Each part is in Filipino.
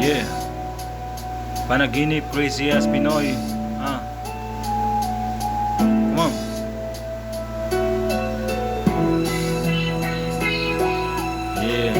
Yeah. Panaginip, crazy as Pinoy. Come on. Yeah.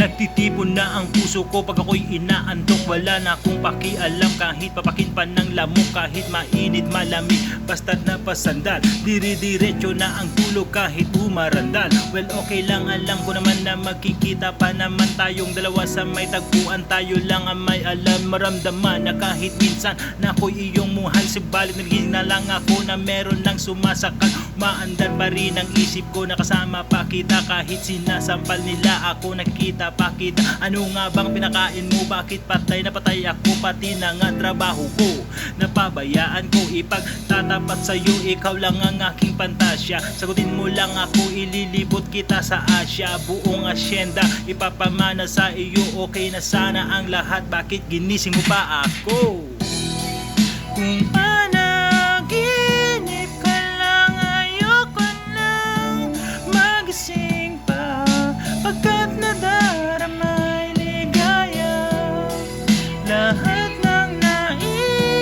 Nagtitipon na ang puso ko pag ako'y inaantok. Wala na akong pakialam kahit papakin pa ng lamok. Kahit mainit malamig basta't napasandal. Dire-diretso na ang tulog kahit umarandal. Well okay lang, alam ko naman na magkikita pa naman tayong dalawa sa may tagpuan. Tayo lang ang may alam, maramdaman na kahit minsan na ako'y iyong muhal. Subalit nagiging na lang ako na meron lang sumasakal. Maandar pa rin ang isip ko na kasama pa kita. Kahit sinasampal nila ako nakikita pa kita. Ano nga bang pinakain mo? Bakit patay na patay ako? Pati na nga trabaho ko napabayaan ko. Ipagtatapat sa'yo, ikaw lang ang aking pantasya. Sagutin mo lang ako, ililibot kita sa Asya. Buong asyenda ipapamana sa iyo. Okay na sana ang lahat, bakit ginising mo pa ako? Kung panaginip ka lang, ayoko nang magising pa. Pagkat nadarama ay ligaya. Lahat ng naisin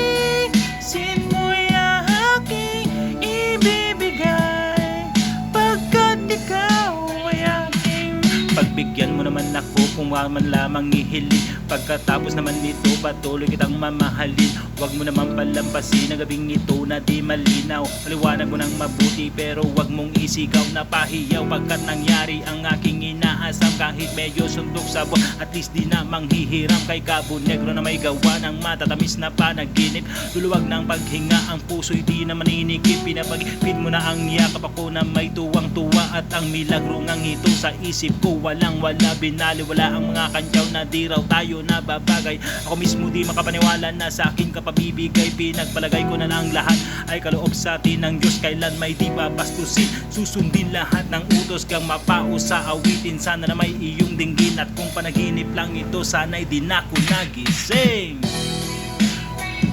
mo'y aking ibibigay. Pagkat ikaw ay aking pagbigyan mo naman ako kung man lamang ihiling. Pagkatapos naman nito patuloy kitang mamahalin. Huwag mo naman palampasin ang gabing ito na di malinaw. Maliwanag mo ng mabuti pero huwag mong isigaw na pahiyaw. Pagkat nangyari ang aking inaasam, kahit medyo suntok sa buwan, at least di na manghihiram. Kay Cabo Negro na may gawa ng matatamis na panaginip. Luluwag ng paghinga ang puso'y di na maninikip. Pinapagipid mo na ang yakap ako na may tuwang-tuwa. At ang milagro ngang ito sa isip ko walang wala. Binaliwala ang mga kantyaw na di raw tayo nababagay. Ako mismo di makapaniwala na sa akin kapabibigay. Pinagpalagay ko na lang lahat ay kaloob sa atin ng Diyos. Kailan may di babastusin, susundin lahat ng utos kang mapao sa awitin. Sana na may iyong dinggin at kung panaginip lang ito, sana'y di na ako nagising.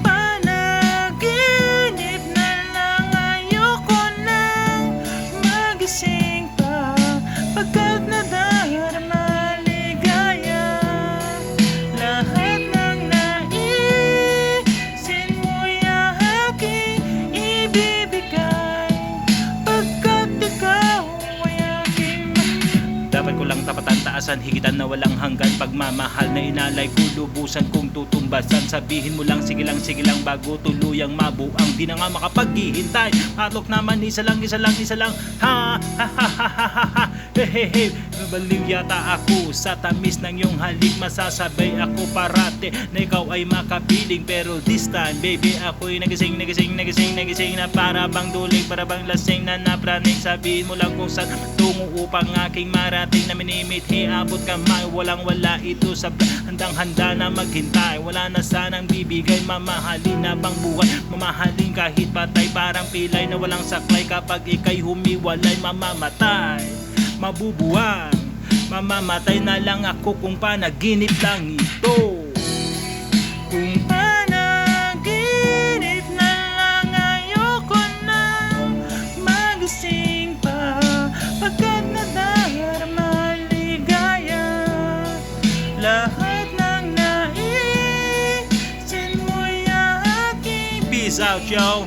Panaginip na lang, ayoko nang magising pa. Pagkat nadarama ligaya. Lahat ng naisin mo'y aking ibibigay. Pagkat ikaw ay aking dapat ko lang tapatan, taasan, higitan na walang hanggan. Pagmamahal na inalay ko, lubusan kong tutumbasan. Sabihin mo lang sige lang bago tuluyang mabuang. Di na nga makapaghihintay. Patok naman isa lang. Ha ha ha ha ha ha. Hehehe, nabaliw yata ako sa tamis ng iyong halik. Masasabay ako parate na ikaw ay makapiling. Pero this time baby ako'y nagising na para bang duling, para bang lasing na napraning. Sabihin mo lang kung saan tungo upang aking marating na minimithi. Abot kamay, walang wala ito sa handang-handa na maghintay. Wala na sanang bibigay, mamahalin na bang buhay. Mamahalin kahit patay, parang pilay na walang saklay. Kapag ika'y humiwalay, mamamatay, mabubuwang, mamamatay na lang ako kung panaginip lang ito. Kung panaginip na lang, ayoko nang magising pa. Pagkat nadarama ligaya. Lahat ng naisin mo'y aking. Peace out, yo.